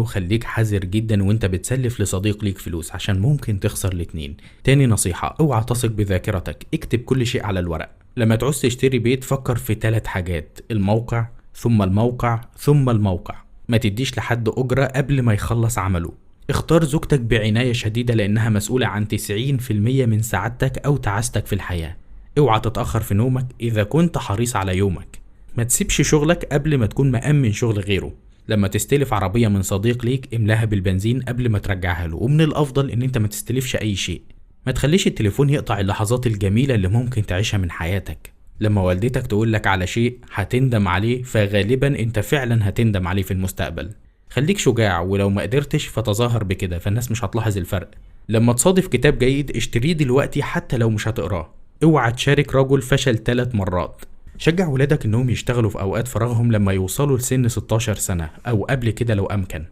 خليك حذر جدا وانت بتسلف لصديق ليك فلوس عشان ممكن تخسر الاتنين. تاني نصيحة، اوعى تثق بذاكرتك، اكتب كل شيء على الورق. لما تعوز تشتري بيت فكر في 3 حاجات: الموقع ثم الموقع ثم الموقع. ما تديش لحد أجرة قبل ما يخلص عمله. اختار زوجتك بعناية شديدة لأنها مسؤولة عن 90% من سعادتك أو تعاستك في الحياة. اوعى تتأخر في نومك إذا كنت حريص على يومك. ما تسيبش شغلك قبل ما تكون مأمن شغل غيره. لما تستلف عربية من صديق ليك املاها بالبنزين قبل ما ترجعها له، ومن الأفضل إن أنت ما تستلفش أي شيء. ما تخليش التليفون يقطع اللحظات الجميلة اللي ممكن تعيشها من حياتك. لما والدتك تقولك على شيء هتندم عليه، فغالبا أنت فعلا هتندم عليه في المستقبل. خليك شجاع، ولو ما قدرتش فتظاهر بكده فالناس مش هتلاحظ الفرق. لما تصادف كتاب جيد اشتريه دلوقتي حتى لو مش هتقراه. اوعى تشارك رجل فشل 3 مرات. شجع ولادك انهم يشتغلوا في اوقات فراغهم لما يوصلوا لسن 16 سنة او قبل كده لو امكن.